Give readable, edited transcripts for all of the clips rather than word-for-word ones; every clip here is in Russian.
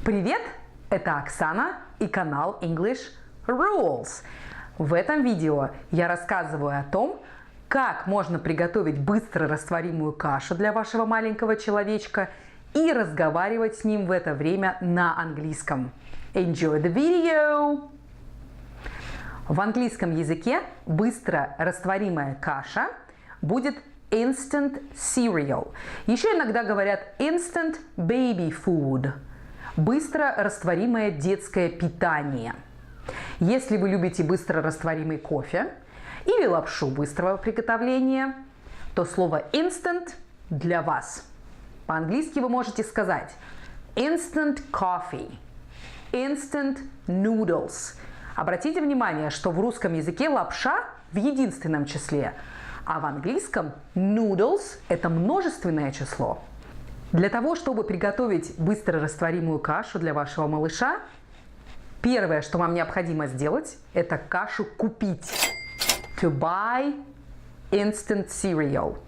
Привет! Это Оксана и канал English Rules. В этом видео я рассказываю о том, как можно приготовить быстрорастворимую кашу для вашего маленького человечка и разговаривать с ним в это время на английском. Enjoy the video! В английском языке быстрорастворимая каша будет instant cereal. Еще иногда говорят instant baby food. Быстрорастворимое детское питание. Если вы любите быстрорастворимый кофе или лапшу быстрого приготовления, то слово instant для вас. По-английски вы можете сказать instant coffee, instant noodles. Обратите внимание, что в русском языке лапша в единственном числе, а в английском noodles – это множественное число. Для того, чтобы приготовить быстрорастворимую кашу для вашего малыша, первое, что вам необходимо сделать, это кашу купить. To buy instant cereal.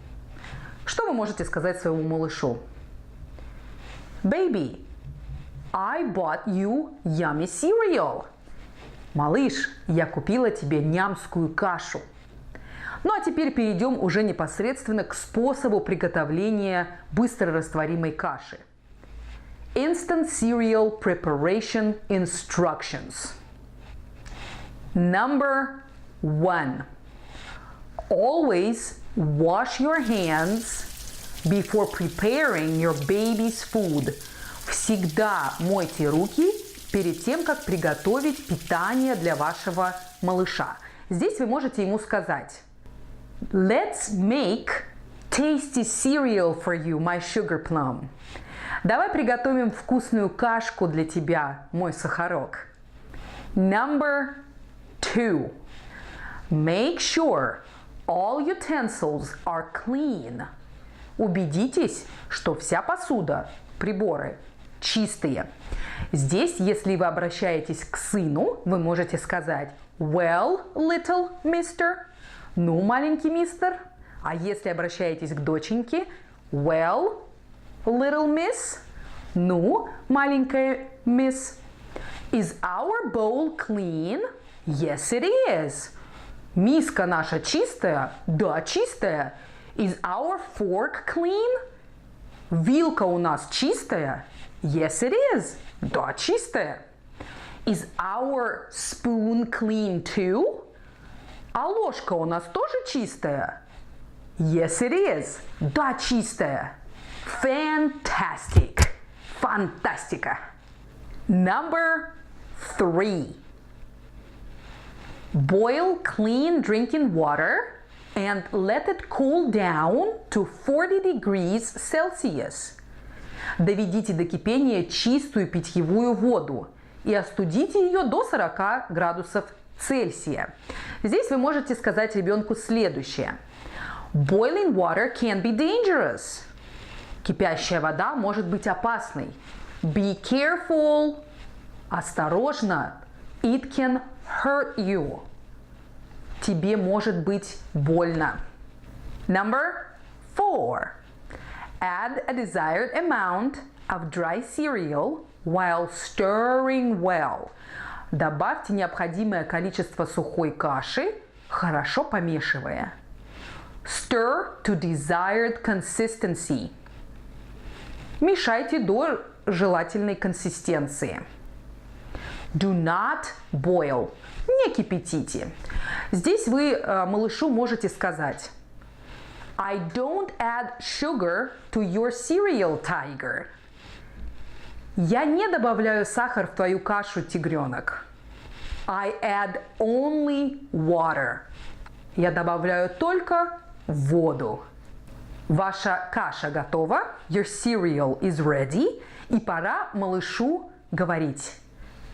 Что вы можете сказать своему малышу? Baby, I bought you yummy cereal. Малыш, я купила тебе нямскую кашу. Ну а теперь перейдем уже непосредственно к способу приготовления быстрорастворимой каши. Instant cereal preparation instructions. Number 1. Always wash your hands before preparing your baby's food. Всегда мойте руки перед тем, как приготовить питание для вашего малыша. Здесь вы можете ему сказать: Let's make tasty cereal for you, my sugar plum. Давай приготовим вкусную кашку для тебя, мой сахарок. Number 2. Make sure all utensils are clean. Убедитесь, что вся посуда, приборы чистые. Здесь, если вы обращаетесь к сыну, вы можете сказать Well, little mister. Ну, маленький мистер. А если обращаетесь к доченьке, well, little miss. Ну, маленькая мисс. Is our bowl clean? Yes, it is. Миска наша чистая? Да, чистая. Is our fork clean? Вилка у нас чистая? Yes, it is. Да, чистая. Is our spoon clean too? А ложка у нас тоже чистая? Yes, it is. Да, чистая. Fantastic. Фантастика. Number 3. Boil clean drinking water and let it cool down to 40 degrees Celsius. Доведите до кипения чистую питьевую воду и остудите ее до 40 градусов Цельсия. Здесь вы можете сказать ребенку следующее. Boiling water can be dangerous. Кипящая вода может быть опасной. Be careful. Осторожно. It can hurt you. Тебе может быть больно. Number 4. Add a desired amount of dry cereal while stirring well. Добавьте необходимое количество сухой каши, хорошо помешивая. Stir to desired consistency. Мешайте до желательной консистенции. Do not boil. Не кипятите. Здесь вы малышу можете сказать I don't add sugar to your cereal, tiger. Я не добавляю сахар в твою кашу, тигренок. I add only water. Я добавляю только воду. Ваша каша готова. Your cereal is ready. И пора малышу говорить.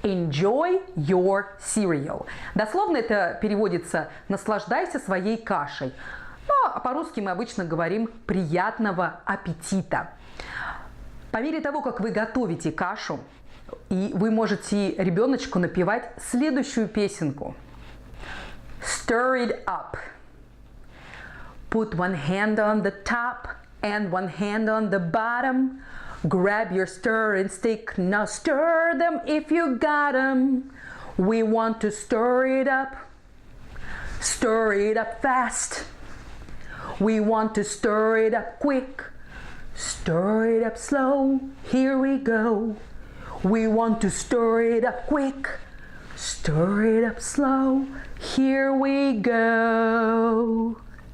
Enjoy your cereal. Дословно это переводится «наслаждайся своей кашей». Но по-русски мы обычно говорим «приятного аппетита». По мере того, как вы готовите кашу, и вы можете ребеночку напевать следующую песенку. Stir it up. Put one hand on the top and one hand on the bottom. Grab your stirring stick, now stir them if you got 'em. We want to stir it up fast. We want to stir it up quick, stir it up slow, here we go. We want to stir it up quick, stir it up slow, here we go.